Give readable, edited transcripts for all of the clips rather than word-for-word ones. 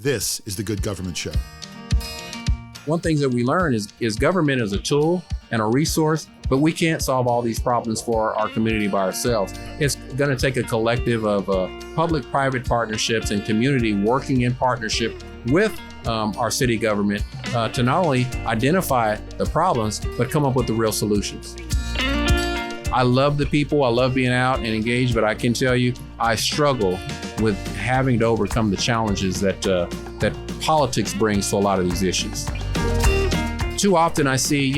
This is the Good Government Show. One thing that we learn is government is a tool and a resource, but we can't solve all these problems for our community by ourselves. It's going to take a collective of public-private partnerships and community working in partnership with our city government to not only identify the problems, but come up with the real solutions. I love the people, I love being out and engaged, but I can tell you, I struggle with having to overcome the challenges that politics brings to a lot of these issues. Too often I see,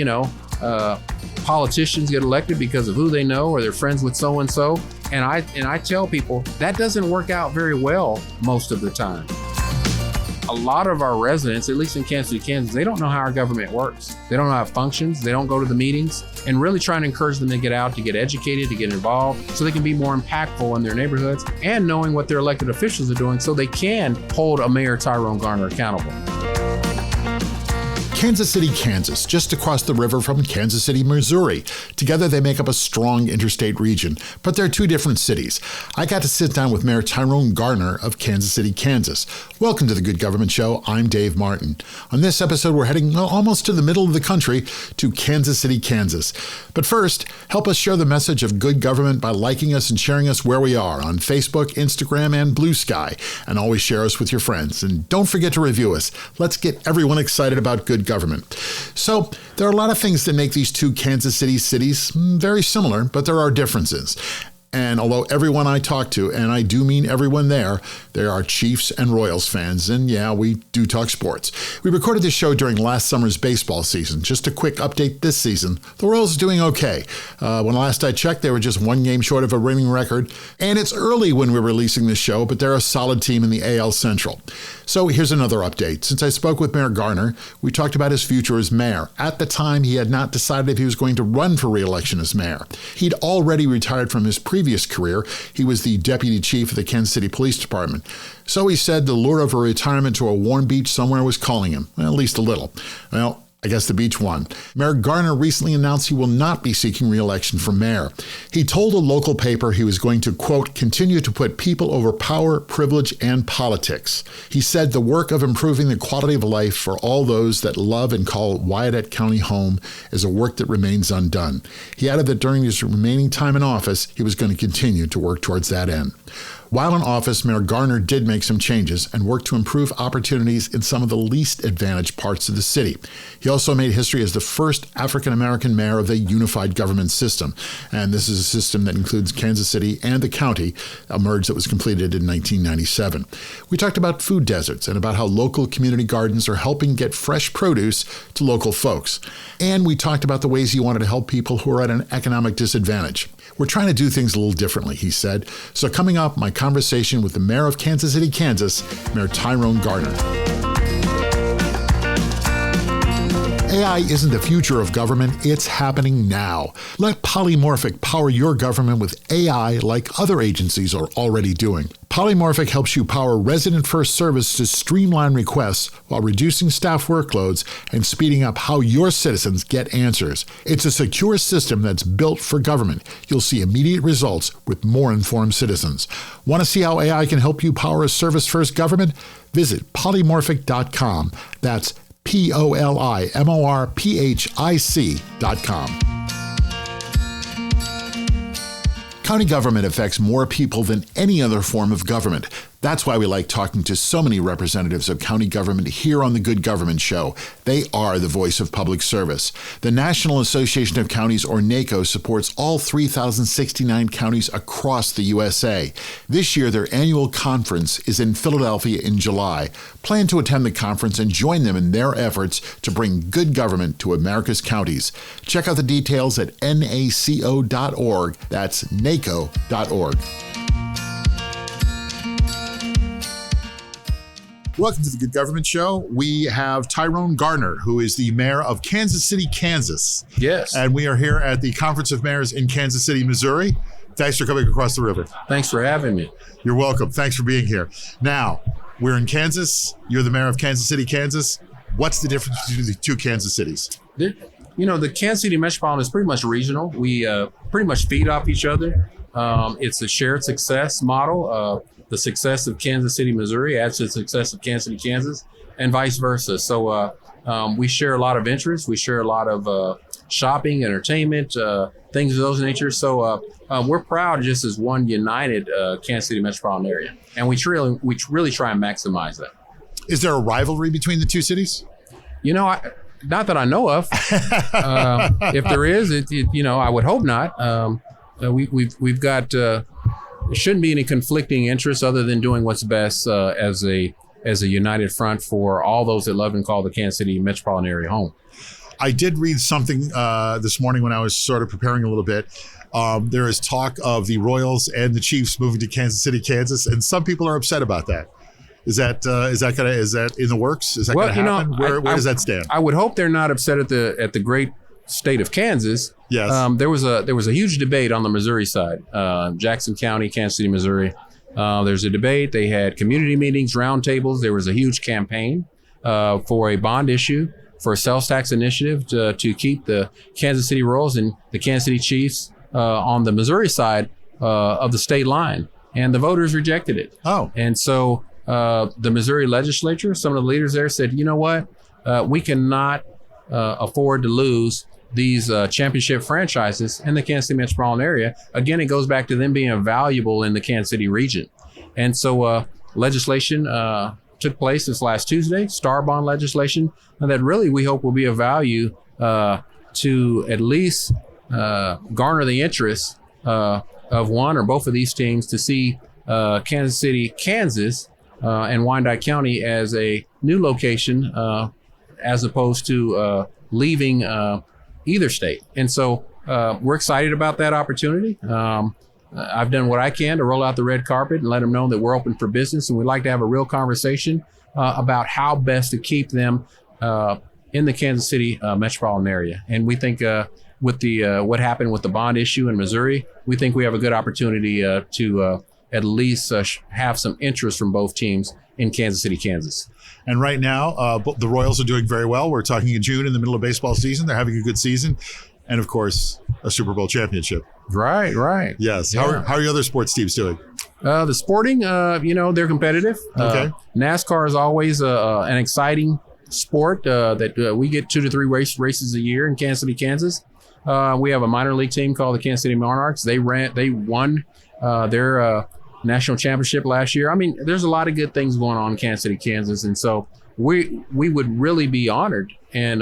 politicians get elected because of who they know or they're friends with so-and-so. And I tell people that doesn't work out very well most of the time. A lot of our residents, at least in Kansas City, Kansas, they don't know how our government works. They don't know how it functions. They don't go to the meetings, and really trying to encourage them to get out, to get educated, to get involved so they can be more impactful in their neighborhoods and knowing what their elected officials are doing so they can hold a Mayor Tyrone Garner accountable. Kansas City, Kansas, just across the river from Kansas City, Missouri. Together they make up a strong interstate region, but they're two different cities. I got to sit down with Mayor Tyrone Garner of Kansas City, Kansas. Welcome to the Good Government Show. I'm Dave Martin. On this episode, we're heading almost to the middle of the country to Kansas City, Kansas. But first, help us share the message of good government by liking us and sharing us where we are on Facebook, Instagram, and Blue Sky. And always share us with your friends. And don't forget to review us. Let's get everyone excited about good government. So there are a lot of things that make these two Kansas City cities very similar, but there are differences. And although everyone I talk to, and I do mean everyone there are Chiefs and Royals fans, and yeah, we do talk sports. We recorded this show during last summer's baseball season. Just a quick update this season. The Royals are doing okay. When last I checked, they were just one game short of a winning record. And it's early when we're releasing this show, but they're a solid team in the AL Central. So here's another update. Since I spoke with Mayor Garner, we talked about his future as mayor. At the time, he had not decided if he was going to run for re-election as mayor. He'd already retired from his previous career. He was the deputy chief of the Kansas City Police Department. So he said the lure of a retirement to a warm beach somewhere was calling him, at least a little. Well, I guess the beach won. Mayor Garner recently announced he will not be seeking re-election for mayor. He told a local paper he was going to, quote, continue to put people over power, privilege, and politics. He said the work of improving the quality of life for all those that love and call Wyandotte County home is a work that remains undone. He added that during his remaining time in office, he was going to continue to work towards that end. While in office, Mayor Garner did make some changes and worked to improve opportunities in some of the least advantaged parts of the city. He also made history as the first African-American mayor of the unified government system. And this is a system that includes Kansas City and the county, a merge that was completed in 1997. We talked about food deserts and about how local community gardens are helping get fresh produce to local folks. And we talked about the ways he wanted to help people who are at an economic disadvantage. We're trying to do things a little differently, he said. So coming up, my conversation with the mayor of Kansas City, Kansas, Mayor Tyrone Garner. AI isn't the future of government, it's happening now. Let Polimorphic power your government with AI like other agencies are already doing. Polimorphic helps you power resident-first service to streamline requests while reducing staff workloads and speeding up how your citizens get answers. It's a secure system that's built for government. You'll see immediate results with more informed citizens. Want to see how AI can help you power a service-first government? Visit polymorphic.com. That's polymorphic.com. County government affects more people than any other form of government. That's why we like talking to so many representatives of county government here on the Good Government Show. They are the voice of public service. The National Association of Counties, or NACO, supports all 3,069 counties across the USA. This year, their annual conference is in Philadelphia in July. Plan to attend the conference and join them in their efforts to bring good government to America's counties. Check out the details at naco.org. That's naco.org. Welcome to the Good Government Show. We have Tyrone Garner, who is the mayor of Kansas City, Kansas. Yes. And we are here at the Conference of Mayors in Kansas City, Missouri. Thanks for coming across the river. Thanks for having me. You're welcome. Thanks for being here. Now, we're in Kansas. You're the mayor of Kansas City, Kansas. What's the difference between the two Kansas cities? The Kansas City metropolitan is pretty much regional. We pretty much feed off each other. It's a shared success model. the success of Kansas City, Missouri adds to the success of Kansas City, Kansas, and vice versa. So we share a lot of interests. We share a lot of shopping, entertainment, things of those nature. So we're proud just as one united Kansas City metropolitan area. And we really try and maximize that. Is there a rivalry between the two cities? You know, not that I know of. If there is, I would hope not. We've got, there shouldn't be any conflicting interests other than doing what's best as a united front for all those that love and call the Kansas City metropolitan area home. I did read something this morning when I was sort of preparing a little bit. There is talk of the Royals and the Chiefs moving to Kansas City, Kansas, and some people are upset about that. Is that in the works? Is that going to happen? Where does that stand? I would hope they're not upset at the great state of Kansas. Yes. There was a huge debate on the Missouri side, Jackson County, Kansas City, Missouri. There's a debate. They had community meetings, roundtables. There was a huge campaign for a bond issue for a sales tax initiative to keep the Kansas City Royals and the Kansas City Chiefs on the Missouri side of the state line, and the voters rejected it. Oh. And so the Missouri legislature, some of the leaders there said, you know what, we cannot afford to lose these championship franchises in the Kansas City metropolitan area. Again, it goes back to them being valuable in the Kansas City region. And so legislation took place this last Tuesday, Star Bond legislation, that really we hope will be of value to at least garner the interest of one or both of these teams to see Kansas City, Kansas, and Wyandotte County as a new location as opposed to leaving either state. And so we're excited about that opportunity. I've done what I can to roll out the red carpet and let them know that we're open for business, and we'd like to have a real conversation about how best to keep them in the Kansas City metropolitan area. And we think with the what happened with the bond issue in Missouri, we think we have a good opportunity to at least have some interest from both teams in Kansas City, Kansas. And right now, the Royals are doing very well. We're talking in June in the middle of baseball season. They're having a good season. And of course, a Super Bowl championship. Right. Yes. Yeah. How are your other sports teams doing? The sporting, they're competitive. Okay. NASCAR is always an exciting sport that we get 2 to 3 races a year in Kansas City, Kansas. We have a minor league team called the Kansas City Monarchs. They won their national championship last year. I mean, there's a lot of good things going on in Kansas City, Kansas. And so we would really be honored and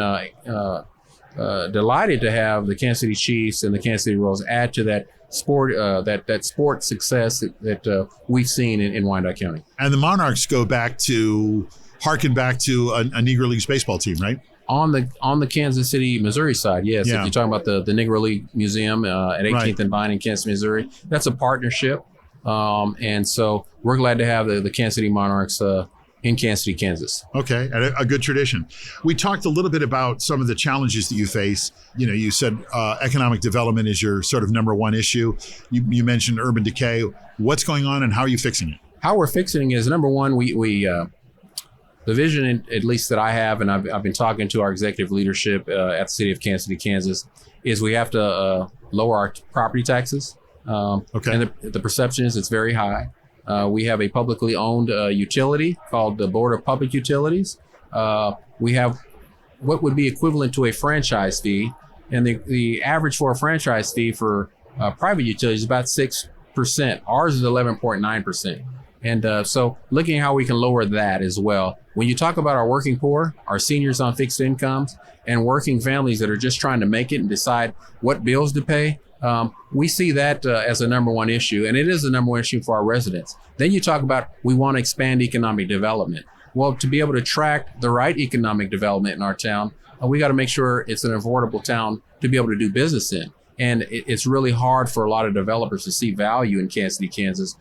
delighted to have the Kansas City Chiefs and the Kansas City Royals add to that sport that sport success that we've seen in Wyandotte County. And the Monarchs harken back to a Negro Leagues baseball team, right? On the Kansas City, Missouri side, yes. Yeah. If you're talking about the Negro League Museum at 18th Right. and Vine in Kansas City, Missouri, that's a partnership. And so we're glad to have the Kansas City Monarchs in Kansas City, Kansas. Okay, and a good tradition. We talked a little bit about some of the challenges that you face. You know, you said economic development is your sort of number one issue. You mentioned urban decay. What's going on and how are you fixing it? How we're fixing it is, number one, we the vision, at least that I have, and I've been talking to our executive leadership at the city of Kansas City, Kansas, is we have to lower our property taxes. Okay. And the perception is it's very high. We have a publicly owned utility called the Board of Public Utilities. We have what would be equivalent to a franchise fee, and the average for a franchise fee for private utilities is about 6%. Ours is 11.9%. And so looking at how we can lower that as well. When you talk about our working poor, our seniors on fixed incomes, and working families that are just trying to make it and decide what bills to pay, we see that as a number one issue, and it is a number one issue for our residents. Then you talk about we want to expand economic development. Well, to be able to attract the right economic development in our town, we got to make sure it's an affordable town to be able to do business in. And it's really hard for a lot of developers to see value in Kansas City, Kansas,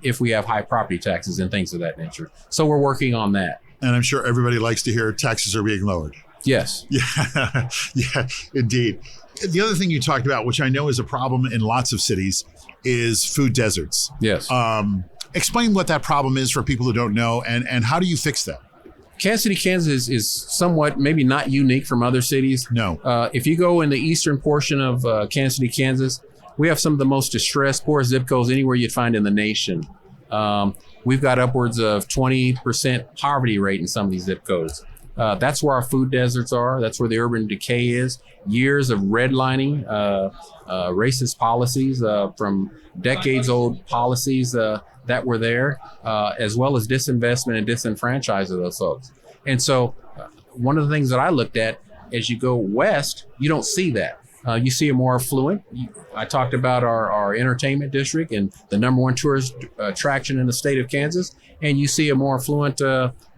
if we have high property taxes and things of that nature. So we're working on that. And I'm sure everybody likes to hear taxes are being lowered. Yes. Yeah, indeed. The other thing you talked about, which I know is a problem in lots of cities, is food deserts. Yes. Explain what that problem is for people who don't know, and how do you fix that? Kansas City, Kansas is somewhat, maybe not unique from other cities. No. If you go in the eastern portion of Kansas City, Kansas, we have some of the most distressed, poorest zip codes anywhere you'd find in the nation. We've got upwards of 20% poverty rate in some of these zip codes. That's where our food deserts are. That's where the urban decay is. Years of redlining, racist policies from decades-old policies that were there, as well as disinvestment and disenfranchisement of those folks. And so one of the things that I looked at, as you go west, you don't see that. You see a more affluent. I talked about our entertainment district and the #1 tourist attraction in the state of Kansas. And you see a more affluent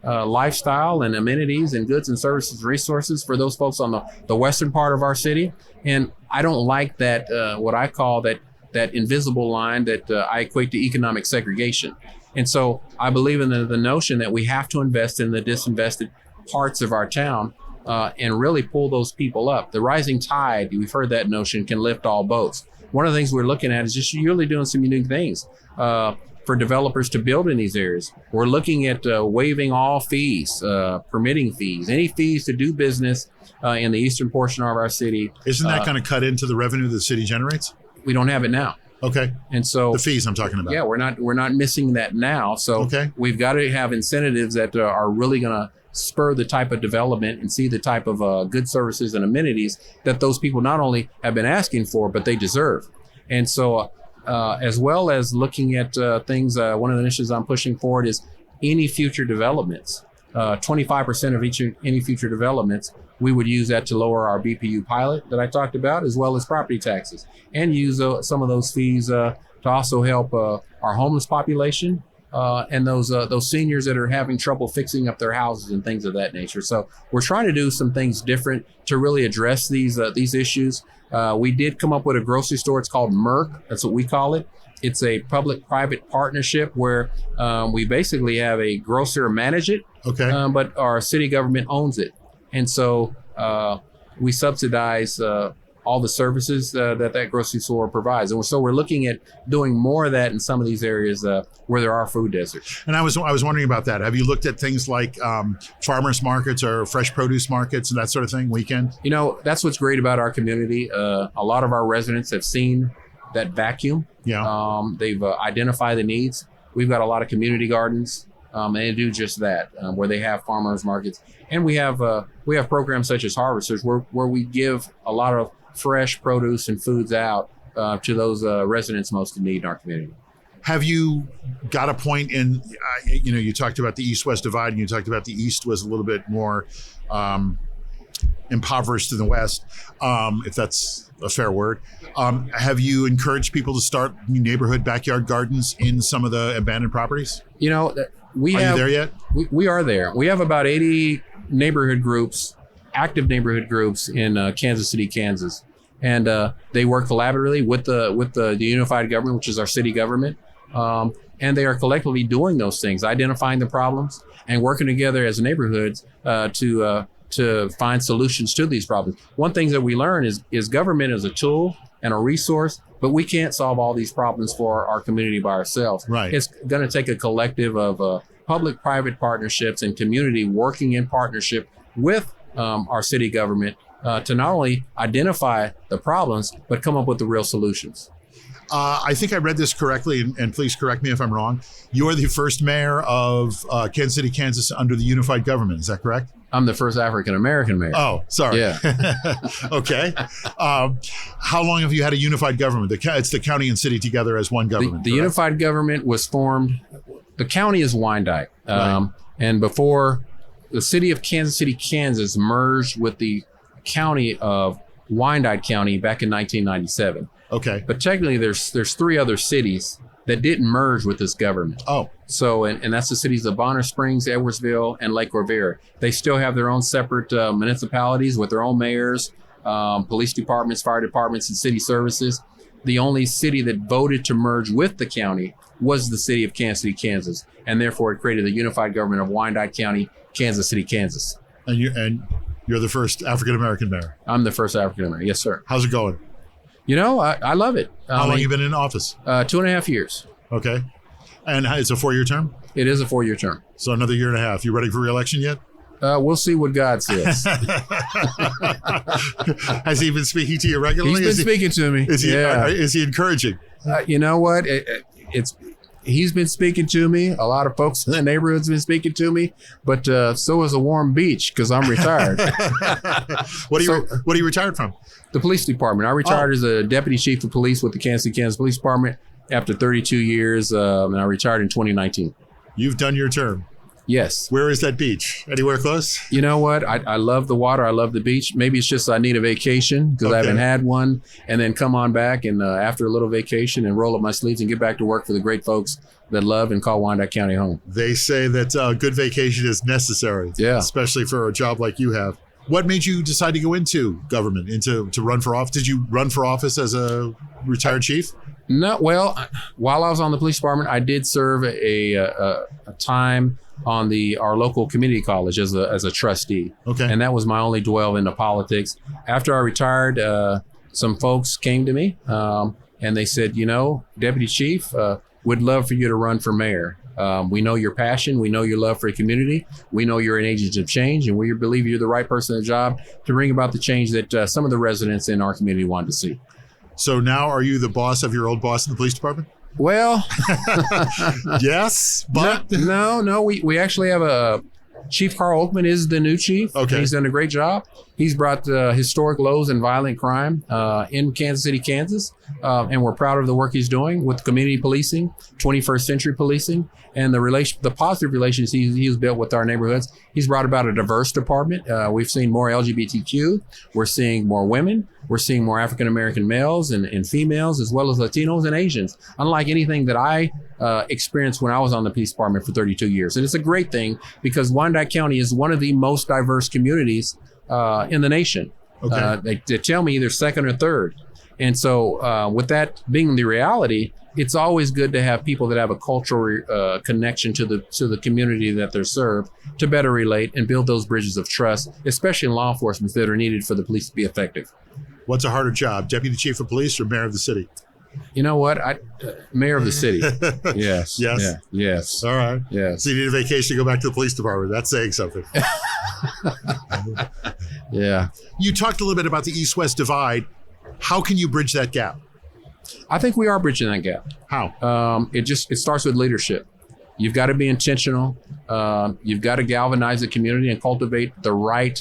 lifestyle and amenities and goods and services resources for those folks on the western part of our city. And I don't like that, what I call that invisible line that I equate to economic segregation. And so I believe in the notion that we have to invest in the disinvested parts of our town and really pull those people up. The rising tide, we've heard that notion, can lift all boats. One of the things we're looking at is just really doing some unique things for developers to build in these areas. We're looking at waiving all fees, permitting fees, any fees to do business in the eastern portion of our city. Isn't that going to cut into the revenue the city generates? We don't have it now. Okay. And so the fees I'm talking about. Yeah, we're not missing that now. So we've got to have incentives that are really going to spur the type of development and see the type of good services and amenities that those people not only have been asking for, but they deserve. And so as well as looking at things, one of the initiatives I'm pushing forward is any future developments. 25% of any future developments, we would use that to lower our BPU pilot that I talked about, as well as property taxes, and use some of those fees to also help our homeless population and those seniors that are having trouble fixing up their houses and things of that nature. So we're trying to do some things different to really address these issues. We did come up with a grocery store. It's called MERC. That's what we call it. It's a public-private partnership where we basically have a grocer manage it, but our city government owns it. And so we subsidize all the services that grocery store provides. And so we're looking at doing more of that in some of these areas where there are food deserts. And I was wondering about that. Have you looked at things like farmers markets or fresh produce markets and that sort of thing, weekend? You know, that's what's great about our community. A lot of our residents have seen that vacuum. Yeah. They've identified the needs. We've got a lot of community gardens. And they do just that, where they have farmers markets, and we have programs such as Harvesters, where we give a lot of fresh produce and foods out to those residents most in need in our community. Have you got a point in? You talked about the East-West divide, and you talked about the East was a little bit more impoverished than the West, if that's a fair word. Have you encouraged people to start neighborhood backyard gardens in some of the abandoned properties? You know. Are you there yet? We are there. We have about 80 neighborhood groups, active neighborhood groups in Kansas City, Kansas, and they work collaboratively with the unified government, which is our city government, and they are collectively doing those things, identifying the problems and working together as neighborhoods to find solutions to these problems. One thing that we learn is government is a tool and a resource, but we can't solve all these problems for our community by ourselves. Right. It's going to take a collective of public-private partnerships and community working in partnership with our city government to not only identify the problems, but come up with the real solutions. I think I read this correctly, and please correct me if I'm wrong. You are the first mayor of Kansas City, Kansas under the unified government. Is that correct? I'm the first African-American mayor. Oh, sorry. Yeah. Okay. How long have you had a unified government? It's the county and city together as one government. The unified government was formed. The county is Wyandotte. Right. And before the city of Kansas City, Kansas merged with the county of Wyandotte County back in 1997. Okay. But technically there's 3 other cities that didn't merge with this government. Oh. So, and that's the cities of Bonner Springs, Edwardsville, and Lake Revere. They still have their own separate municipalities with their own mayors, police departments, fire departments, and city services. The only city that voted to merge with the county was the city of Kansas City, Kansas, and therefore it created the unified government of Wyandotte County, Kansas City, Kansas. And you're the first African-American mayor? I'm the first African-American, yes, sir. How's it going? You know, I love it. How long have you been in office? 2.5 years. Okay. And it's a 4-year term? It is a 4-year term. So another 1.5 years. You ready for re-election yet? We'll see what God says. Has he been speaking to you regularly? He's been speaking to me. Is he encouraging? You know what? He's been speaking to me. A lot of folks in the neighborhood's been speaking to me, but so is a warm beach because I'm retired. What are you retired from? The police department. I retired as a deputy chief of police with the Kansas City, Kansas Police Department after 32 years, and I retired in 2019. You've done your term. Yes. Where is that beach? Anywhere close? You know what? I love the water. I love the beach. Maybe it's just I need a vacation because I haven't had one, and then come on back and after a little vacation and roll up my sleeves and get back to work for the great folks that love and call Wyandotte County home. They say that a good vacation is necessary, especially for a job like you have. What made you decide to go into government, to run for office? Did you run for office as a retired chief? No. Well, while I was on the police department, I did serve a time on our local community college as a trustee. Okay. And that was my only dwell into politics. After I retired, some folks came to me and they said, Deputy Chief, we'd love for you to run for mayor. We know your passion. We know your love for the community. We know you're an agent of change, and we believe you're the right person in the job to bring about the change that some of the residents in our community wanted to see. So now are you the boss of your old boss in the police department? Well, yes, but no. We actually have Chief Carl Oakman is the new chief. Okay. He's done a great job. He's brought historic lows in violent crime in Kansas City, Kansas. And we're proud of the work he's doing with community policing, 21st century policing, and the positive relations he's built with our neighborhoods. He's brought about a diverse department. We've seen more LGBTQ. We're seeing more women. We're seeing more African-American males and females, as well as Latinos and Asians, unlike anything that I experienced when I was on the police department for 32 years. And it's a great thing because Wyandotte County is one of the most diverse communities in the nation. Okay. They tell me either second or third. And so with that being the reality, it's always good to have people that have a cultural connection to the community that they're served to better relate and build those bridges of trust, especially in law enforcement that are needed for the police to be effective. What's a harder job, deputy chief of police or mayor of the city? You know what? Mayor of the city. Yes. Yes. Yeah, yes. All right. Yes. So you need a vacation to go back to the police department. That's saying something. Yeah. You talked a little bit about the East-West divide. How can you bridge that gap? I think we are bridging that gap. How? It starts with leadership. You've got to be intentional. You've got to galvanize the community and cultivate the right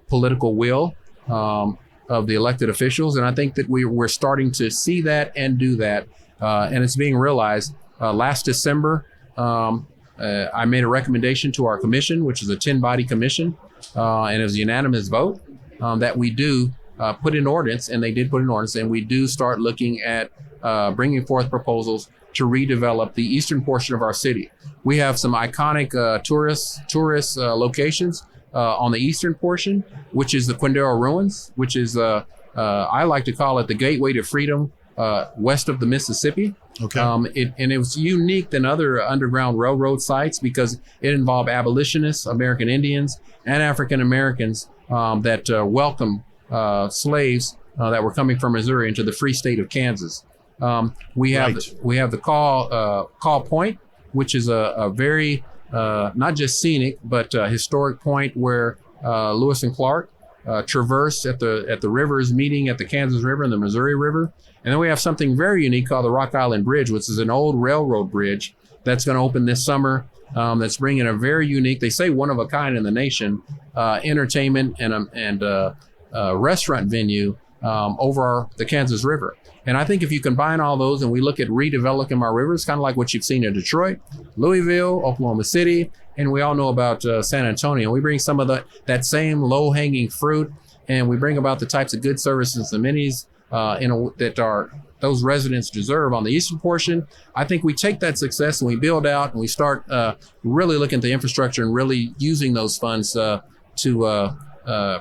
political will of the elected officials. And I think that we're starting to see that and do that. And it's being realized. Last December, I made a recommendation to our commission, which is a 10-body commission, and it was a unanimous vote that we do put in ordinance, and they did put in ordinance, and we do start looking at bringing forth proposals to redevelop the eastern portion of our city. We have some iconic tourist locations on the eastern portion, which is the Quindaro Ruins, which is, I like to call it the gateway to freedom west of the Mississippi. Okay. It was unique than other Underground Railroad sites because it involved abolitionists, American Indians, and African Americans that welcomed slaves that were coming from Missouri into the free state of Kansas. We have the Call Point, which is a very not just scenic but historic point where Lewis and Clark traversed at the rivers meeting at the Kansas River and the Missouri River. And then we have something very unique called the Rock Island Bridge, which is an old railroad bridge that's going to open this summer. That's bringing a very unique, they say one of a kind in the nation, entertainment and restaurant venue over the Kansas River. And I think if you combine all those and we look at redeveloping our rivers, kind of like what you've seen in Detroit, Louisville, Oklahoma City, and we all know about San Antonio. We bring some of that same low-hanging fruit, and we bring about the types of good services and amenities that those residents deserve on the eastern portion. I think we take that success and we build out and we start really looking at the infrastructure and really using those funds to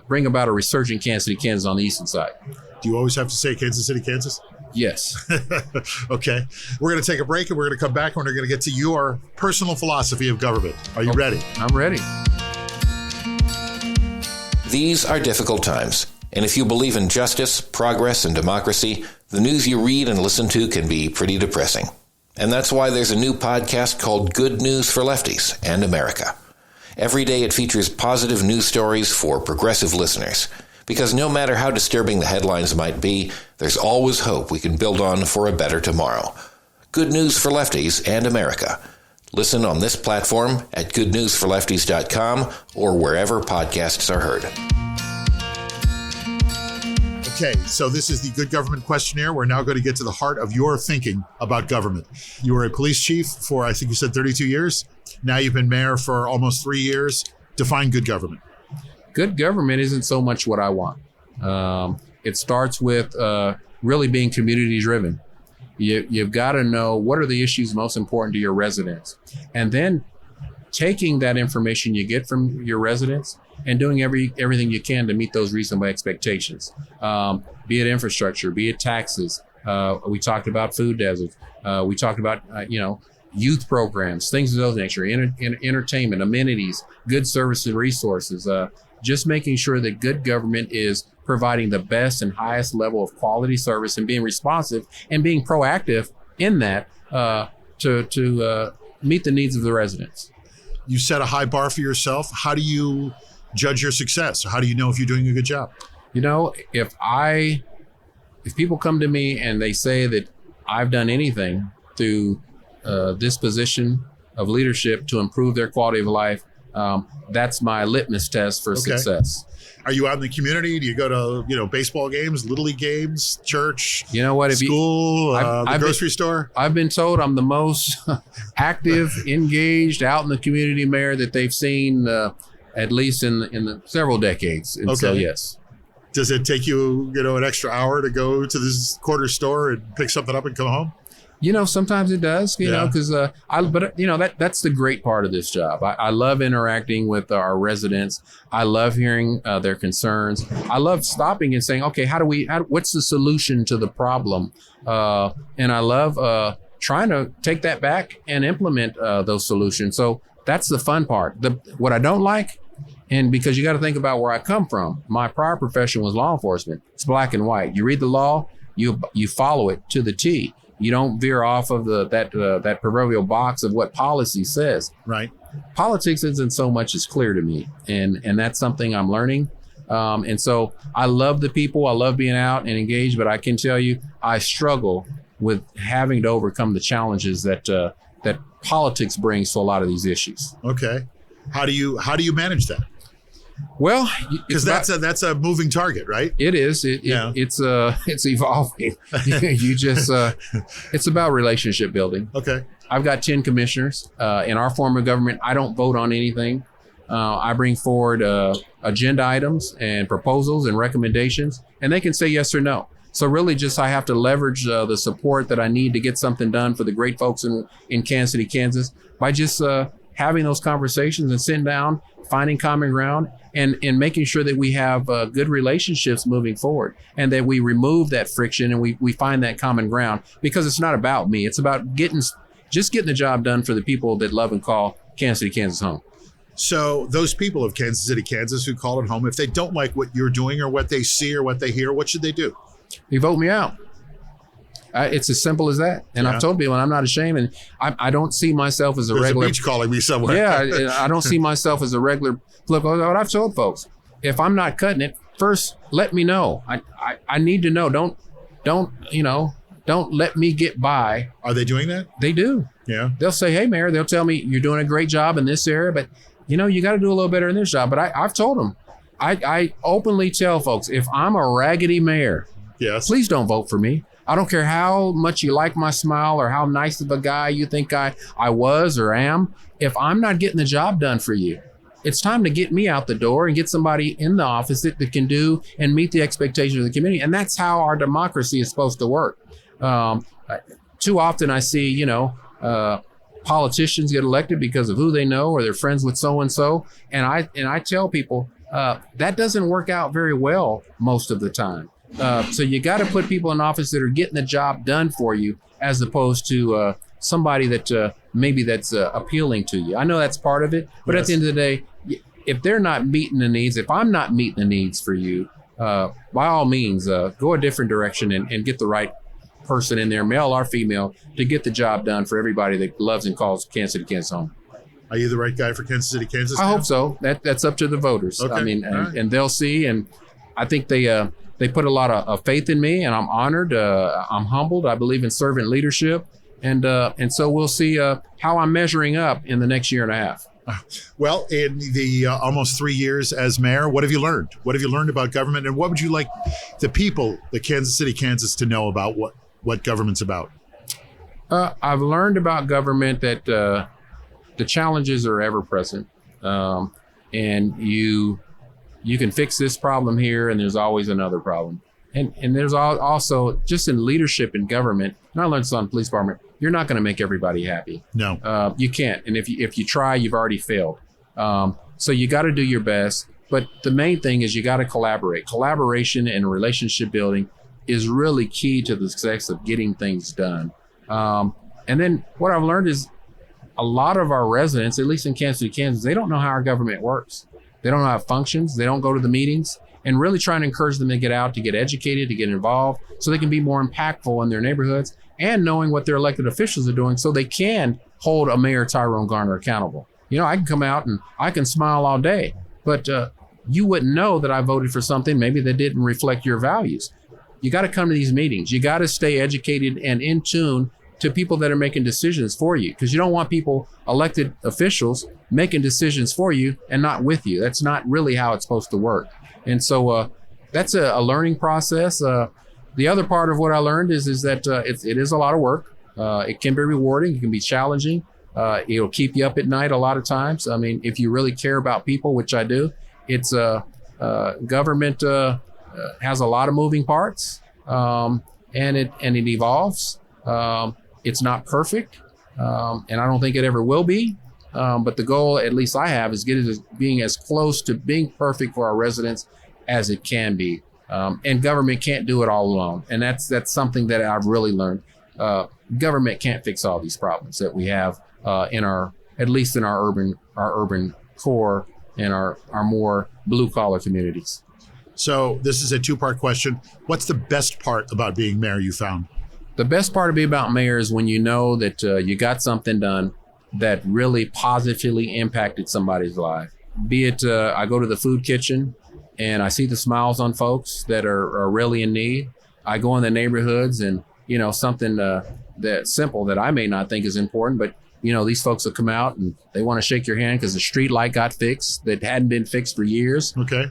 bring about a resurgent Kansas City, Kansas on the eastern side. Do you always have to say Kansas City, Kansas? Yes. Okay. We're going to take a break and we're going to come back and we're going to get to your personal philosophy of government. Are you ready? I'm ready. These are difficult times. And if you believe in justice, progress, and democracy, the news you read and listen to can be pretty depressing. And that's why there's a new podcast called Good News for Lefties and America. Every day it features positive news stories for progressive listeners. Because no matter how disturbing the headlines might be, there's always hope we can build on for a better tomorrow. Good News for Lefties and America. Listen on this platform at goodnewsforlefties.com or wherever podcasts are heard. Okay, so this is the Good Government Questionnaire. We're now going to get to the heart of your thinking about government. You were a police chief for, I think you said 32 years. Now you've been mayor for almost 3 years. Define good government. Good government isn't so much what I want. It starts with really being community driven. You've got to know what are the issues most important to your residents, and then taking that information you get from your residents and doing everything you can to meet those reasonable expectations. Be it infrastructure, be it taxes. We talked about food deserts. We talked about youth programs, things of those nature, entertainment, amenities, good services and resources. Just making sure that good government is providing the best and highest level of quality service and being responsive and being proactive in that to meet the needs of the residents. You set a high bar for yourself. How do you judge your success? How do you know if you're doing a good job? If people come to me and they say that I've done anything through this position of leadership to improve their quality of life, that's my litmus test for success. Are you out in the community? Do you go to, baseball games, Little League games, church, school, the grocery store? I've been told I'm the most active, engaged, out in the community mayor that they've seen, at least in the several decades. And so, yes. Does it take you, an extra hour to go to this corner store and pick something up and come home? Sometimes it does, because that's the great part of this job. I love interacting with our residents. I love hearing their concerns. I love stopping and saying, okay, what's the solution to the problem? And I love trying to take that back and implement those solutions. So that's the fun part. What I don't like, and because you got to think about where I come from, my prior profession was law enforcement. It's black and white. You read the law, you follow it to the T. You don't veer off of that proverbial box of what policy says. Right. Politics isn't so much as clear to me, and that's something I'm learning. And so I love the people. I love being out and engaged, but I can tell you I struggle with having to overcome the challenges that politics brings to a lot of these issues. Okay. How do you manage that? Well, because that's a moving target, right? It is. It's evolving. It's about relationship building. Okay. I've got 10 commissioners. In our form of government, I don't vote on anything. I bring forward agenda items and proposals and recommendations, and they can say yes or no. So really I have to leverage the support that I need to get something done for the great folks in Kansas City, Kansas, by just having those conversations and sitting down, finding common ground, and making sure that we have good relationships moving forward, and that we remove that friction and we find that common ground, because it's not about me. It's about getting the job done for the people that love and call Kansas City, Kansas home. So those people of Kansas City, Kansas who call it home, if they don't like what you're doing or what they see or what they hear, what should they do? You vote me out. It's as simple as that. And I've told people, and I'm not ashamed, and I don't see myself as There's regular. A beach calling me somewhere. Yeah, I don't see myself as a regular political. What I've told folks, if I'm not cutting it, first let me know. I need to know. Don't let me get by. Are they doing that? They do. Yeah. They'll say, hey, Mayor, they'll tell me you're doing a great job in this area, but you got to do a little better in this job. But I've told them, I openly tell folks, if I'm a raggedy mayor, yes, please don't vote for me. I don't care how much you like my smile or how nice of a guy you think I was or am. If I'm not getting the job done for you, it's time to get me out the door and get somebody in the office that can do and meet the expectations of the community. And that's how our democracy is supposed to work. Too often I see, politicians get elected because of who they know or they're friends with so-and-so. And I tell people that doesn't work out very well most of the time. So you got to put people in office that are getting the job done for you, as opposed to somebody that maybe that's appealing to you. I know that's part of it, but yes, at the end of the day, if they're not meeting the needs, if I'm not meeting the needs for you, by all means, go a different direction and get the right person in there, male or female, to get the job done for everybody that loves and calls Kansas City, Kansas home. Are you the right guy for Kansas City, Kansas? I hope so. That's up to the voters. Okay. I mean, and they'll see, and I think they put a lot of faith in me, and I'm honored. I'm humbled. I believe in servant leadership, And so we'll see how I'm measuring up in the next year and a half. Well, in the almost 3 years as mayor, what have you learned? What have you learned about government, and what would you like the people, the Kansas City, Kansas, to know about what government's about? I've learned about government that the challenges are ever present, and you can fix this problem here, and there's always another problem. And there's also just in leadership in government, and I learned this on the police department, you're not going to make everybody happy. No. You can't. And if you try, you've already failed. So you got to do your best. But the main thing is you got to collaborate. Collaboration and relationship building is really key to the success of getting things done. And then what I've learned is a lot of our residents, at least in Kansas City, Kansas, they don't know how our government works. They don't know how it functions. They don't go to the meetings. And really trying to encourage them to get out, to get educated, to get involved, so they can be more impactful in their neighborhoods, and knowing what their elected officials are doing so they can hold a Mayor Tyrone Garner accountable. I can come out and I can smile all day, but you wouldn't know that I voted for something maybe that didn't reflect your values. You got to come to these meetings. You got to stay educated and in tune to people that are making decisions for you, because you don't want people, elected officials, making decisions for you and not with you. That's not really how it's supposed to work. And so that's a learning process. The other part of what I learned is that it is a lot of work. It can be rewarding. It can be challenging. It'll keep you up at night a lot of times. I mean, if you really care about people, which I do, it's government has a lot of moving parts, and it evolves. It's not perfect, and I don't think it ever will be. But the goal, at least I have, is being as close to being perfect for our residents as it can be. And government can't do it all alone. And that's something that I've really learned. Government can't fix all these problems that we have at least in our urban core and our more blue collar communities. So this is a two-part question. What's the best part about being mayor you found? The best part of being about mayor is when you know that you got something done that really positively impacted somebody's life. Be it I go to the food kitchen and I see the smiles on folks that are really in need. I go in the neighborhoods and, something that simple that I may not think is important, but, these folks will come out and they want to shake your hand because the street light got fixed that hadn't been fixed for years. Okay.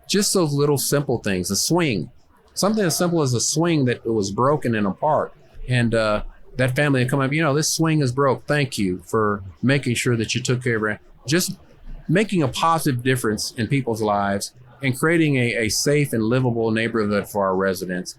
Just those little simple things, a swing, something as simple as a swing that was broken and apart. And that family would come up, this swing is broke. Thank you for making sure that you took care of it. Just making a positive difference in people's lives and creating a safe and livable neighborhood for our residents.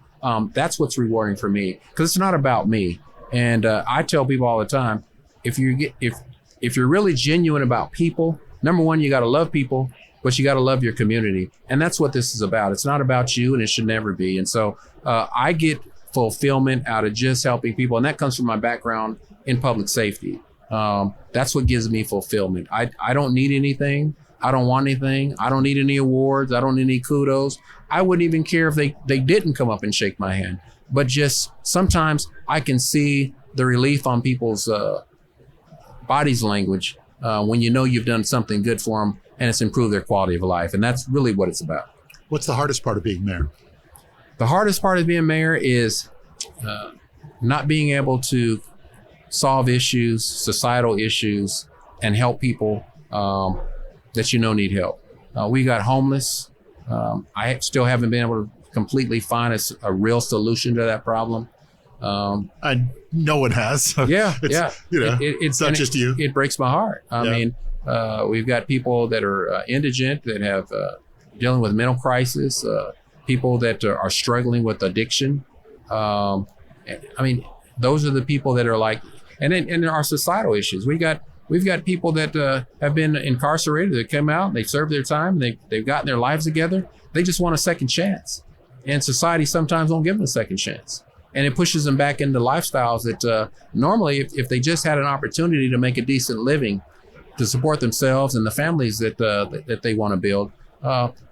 That's what's rewarding for me, because it's not about me. And I tell people all the time, if you're really genuine about people, number one, you got to love people, but you got to love your community. And that's what this is about. It's not about you, and it should never be. And so I get fulfillment out of just helping people. And that comes from my background in public safety. That's what gives me fulfillment. I don't need anything. I don't want anything. I don't need any awards. I don't need any kudos. I wouldn't even care if they didn't come up and shake my hand. But just sometimes I can see the relief on people's body's language when you've done something good for them and it's improved their quality of life. And that's really what it's about. What's the hardest part of being mayor? The hardest part of being mayor is not being able to solve issues, societal issues, and help people that need help. We got homeless. I still haven't been able to completely find a real solution to that problem. And no one has. It's not just you. It breaks my heart. I mean, we've got people that are indigent, that have dealing with mental crisis, people that are struggling with addiction. I mean, those are the people that are like, and there are societal issues. We've got people that have been incarcerated, that come out, they serve their time, they've gotten their lives together. They just want a second chance. And society sometimes won't give them a second chance. And it pushes them back into lifestyles that normally, if they just had an opportunity to make a decent living, to support themselves and the families that they want to build,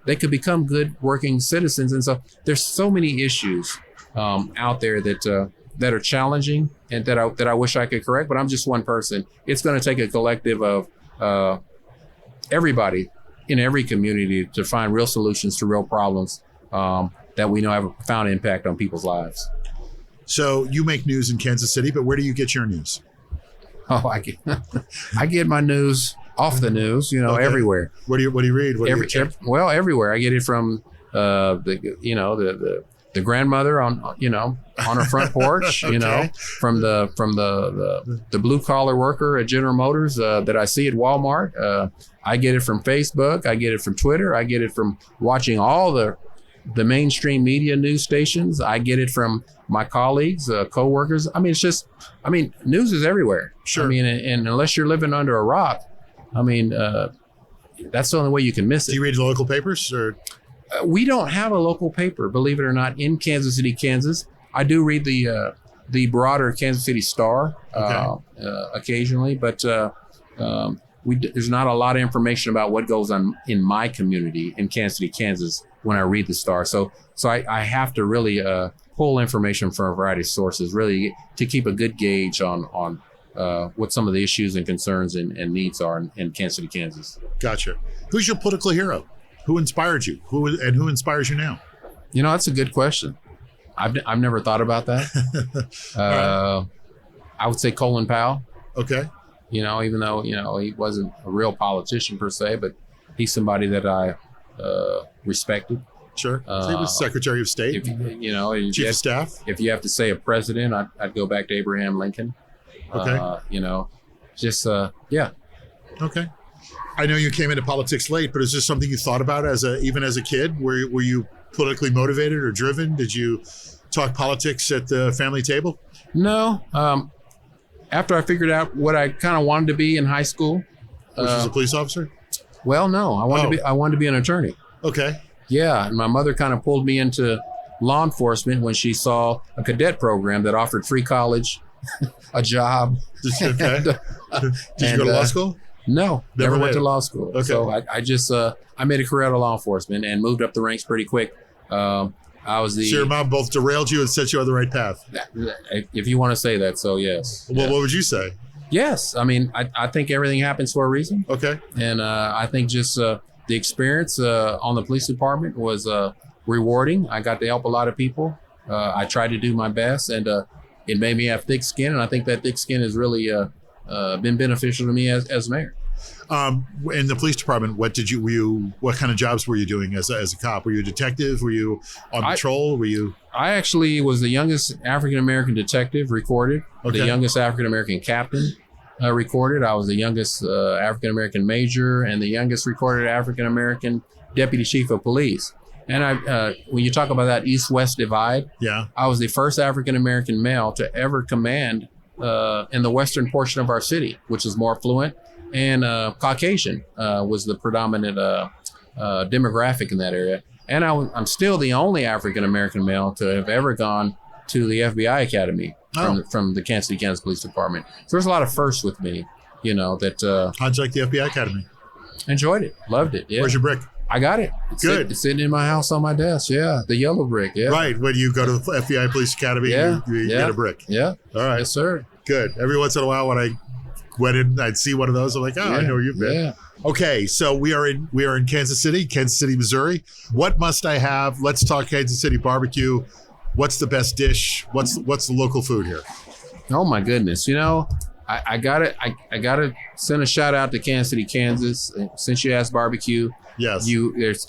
they could become good working citizens. And so there's so many issues out there that are challenging and that I wish I could correct, but I'm just one person. It's going to take a collective of everybody in every community to find real solutions to real problems that we know have a profound impact on people's lives. So you make news in Kansas City, but where do you get your news? Oh, I get my news off the news, everywhere. What do you read? What do you check? Everywhere. I get it from the grandmother on her front porch, Okay. from the blue collar worker at General Motors that I see at Walmart. I get it from Facebook. I get it from Twitter. I get it from watching all the mainstream media news stations. I get it from my colleagues, coworkers. News is everywhere. Sure. And unless you're living under a rock, that's the only way you can miss it. Do you read the local papers or? We don't have a local paper, believe it or not, in Kansas City, Kansas. I do read the broader Kansas City Star occasionally, but there's not a lot of information about what goes on in my community in Kansas City, Kansas when I read the Star. So I have to really pull information from a variety of sources, really to keep a good gauge on what some of the issues and concerns and needs are in Kansas City, Kansas. Gotcha. Who's your political hero? Who inspired you? Who inspires you now? That's a good question. I've never thought about that. I would say Colin Powell. Okay. Even though he wasn't a real politician per se, but he's somebody that I respected. Sure. So he was Secretary of State. Chief of Staff. If you have to say a president, I'd go back to Abraham Lincoln. Okay. Yeah. Okay. I know you came into politics late, but is this something you thought about even as a kid? Were you politically motivated or driven? Did you talk politics at the family table? No. After I figured out what I kind of wanted to be in high school, Which was a police officer? Well, no. I wanted to be an attorney. Okay. Yeah, and my mother kind of pulled me into law enforcement when she saw a cadet program that offered free college, a job. Okay. Did you go to law school? No, never went to law school. Okay. So I just I made a career out of law enforcement and moved up the ranks pretty quick. I was So your mom both derailed you and set you on the right path. If you want to say that, so yes. Well, what would you say? Yes, I think everything happens for a reason. Okay. And I think just the experience on the police department was rewarding. I got to help a lot of people. I tried to do my best, and it made me have thick skin. And I think that thick skin has really been beneficial to me as mayor. In the police department, what kind of jobs were you doing as a cop? Were you a detective? Were you on patrol? I actually was the youngest African-American detective recorded, Okay. the youngest African-American captain recorded. I was the youngest African-American major and the youngest recorded African-American deputy chief of police. And when you talk about that East-West divide, Yeah. I was the first African-American male to ever command in the western portion of our city, which is more affluent, and Caucasian was the predominant demographic in that area. And I'm still the only African-American male to have ever gone to the FBI Academy from the Kansas City, Kansas Police Department. So there's a lot of firsts with me, that How'd you like the FBI Academy? enjoyed it, loved it. Yeah. Where's your brick? I got it. It's sitting in my house on my desk. Yeah, the yellow brick. Yeah. Right. When you go to the FBI Police Academy, you get a brick. Yeah. All right. Yes, sir. Good. Every once in a while when I went in, I'd see one of those. I'm like, I know where you've been. Yeah. Okay, so we are in Kansas City, Missouri. What must I have? Let's talk Kansas City barbecue. What's the best dish? What's the local food here? Oh my goodness. I gotta send a shout out to Kansas City, Kansas. Since you asked barbecue, Yes. You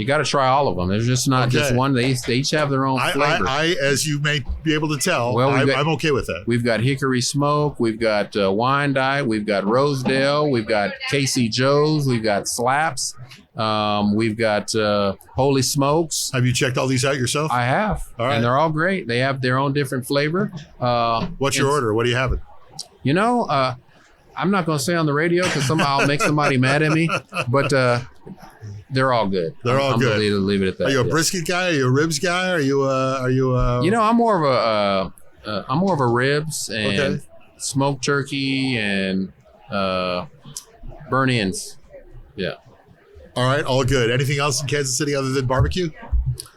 got to try all of them. There's just not just one. They each have their own flavor. I, as you may be able to tell, I'm okay with that. We've got Hickory Smoke. We've got Wine Diet. We've got Rosedale. We've got Casey Joe's. We've got Slaps. We've got Holy Smokes. Have you checked all these out yourself? I have. All right. And they're all great. They have their own different flavor. What's your order? What are you having? I'm not going to say on the radio because I'll make somebody mad at me, but they're all good. They're all good. I'm going to leave it at that. Are you a brisket guy? Are you a ribs guy? Are you I'm more of a ribs and smoked turkey and burnt ends. Yeah. All right, all good. Anything else in Kansas City other than barbecue?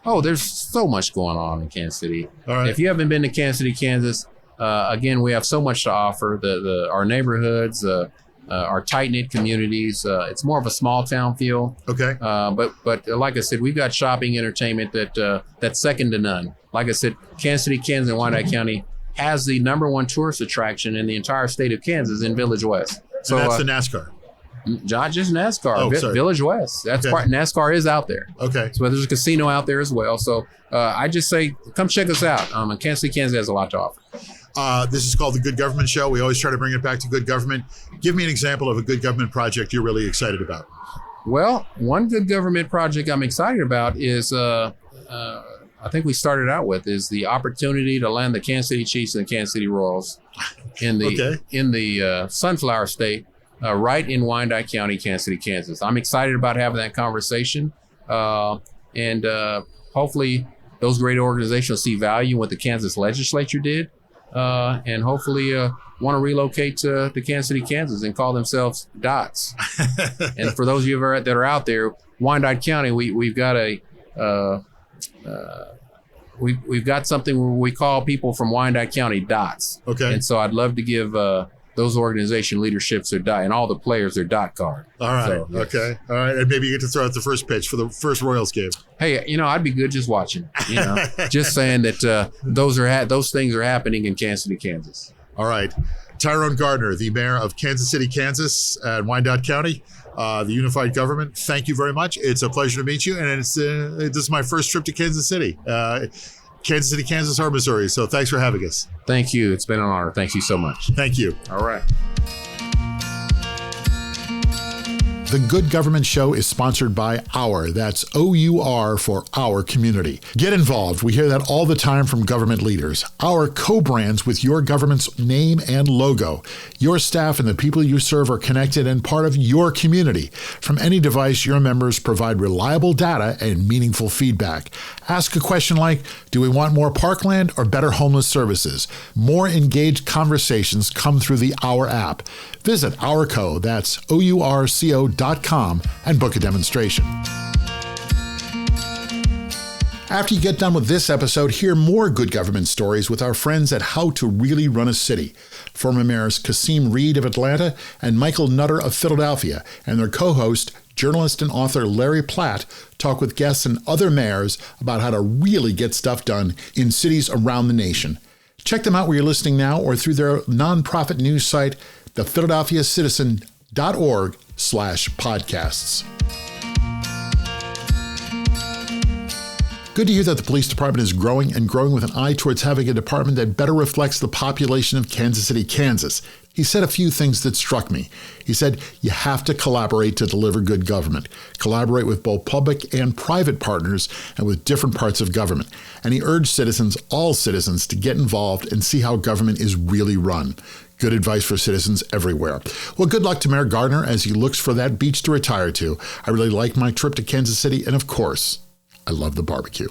Oh, there's so much going on in Kansas City. All right. If you haven't been to Kansas City, Kansas, again, we have so much to offer. Our neighborhoods, are tight-knit communities. It's more of a small town feel. Okay. But like I said, we've got shopping, entertainment that's second to none. Like I said, Kansas City, Kansas, and Wyandotte County has the #1 tourist attraction in the entire state of Kansas in Village West. So and that's the NASCAR. Not just NASCAR, sorry. Village West. That's Okay. part. NASCAR is out there. Okay. So there's a casino out there as well. So I just say, come check us out. Kansas City, Kansas has a lot to offer. This is called the Good Government Show. We always try to bring it back to good government. Give me an example of a good government project you're really excited about. Well, one good government project I'm excited about is, I think we started out with, is the opportunity to land the Kansas City Chiefs and the Kansas City Royals in the Sunflower State, right in Wyandotte County, Kansas City, Kansas. I'm excited about having that conversation, and hopefully those great organizations will see value in what the Kansas legislature did, and hopefully want to relocate to Kansas City, Kansas, and call themselves DOTS. And for those of you that are out there, Wyandotte County, we've got we've got something where we call people from Wyandotte County DOTS. Okay. And so I'd love to give those organization leaderships their DOT and all the players their DOT card. All right. So, yes. Okay. All right. And maybe you get to throw out the first pitch for the first Royals game. Hey, I'd be good just watching. Just saying that those things are happening in Kansas City, Kansas. All right. Tyrone Garner, the mayor of Kansas City, Kansas, and Wyandotte County, the unified government. Thank you very much. It's a pleasure to meet you. And this is my first trip to Kansas City. Kansas City, Kansas, or Missouri. So thanks for having us. Thank you. It's been an honor. Thank you so much. Thank you. All right. The Good Government Show is sponsored by Our. That's OUR for Our Community. Get involved. We hear that all the time from government leaders. Our co-brands with your government's name and logo. Your staff and the people you serve are connected and part of your community. From any device, your members provide reliable data and meaningful feedback. Ask a question like, do we want more parkland or better homeless services? More engaged conversations come through the Our app. Visit Ourco, that's OURCO.com, and book a demonstration. After you get done with this episode, hear more good government stories with our friends at How to Really Run a City. Former mayors Kasim Reed of Atlanta and Michael Nutter of Philadelphia, and their co-host, journalist and author Larry Platt, talk with guests and other mayors about how to really get stuff done in cities around the nation. Check them out where you're listening now or through their nonprofit news site, thephiladelphiacitizen.org/podcasts. Good to hear that the police department is growing and growing with an eye towards having a department that better reflects the population of Kansas City, Kansas. He said a few things that struck me. He said, you have to collaborate to deliver good government. Collaborate with both public and private partners and with different parts of government. And he urged citizens, all citizens, to get involved and see how government is really run. Good advice for citizens everywhere. Well, good luck to Mayor Garner as he looks for that beach to retire to. I really like my trip to Kansas City, and of course, I love the barbecue.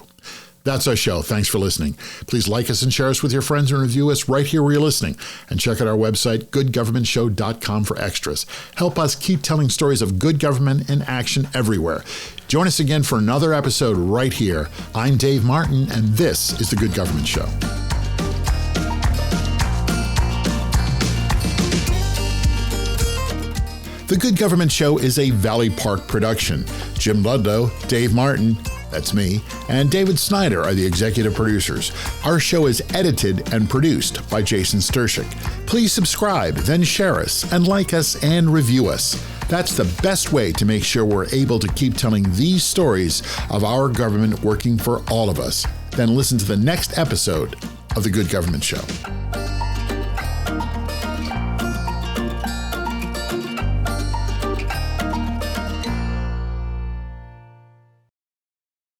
That's our show. Thanks for listening. Please like us and share us with your friends and review us right here where you're listening. And check out our website, goodgovernmentshow.com, for extras. Help us keep telling stories of good government in action everywhere. Join us again for another episode right here. I'm Dave Martin, and this is The Good Government Show. The Good Government Show is a Valley Park production. Jim Ludlow, Dave Martin, that's me, and David Snyder are the executive producers. Our show is edited and produced by Jason Stershic. Please subscribe, then share us, and like us and review us. That's the best way to make sure we're able to keep telling these stories of our government working for all of us. Then listen to the next episode of The Good Government Show.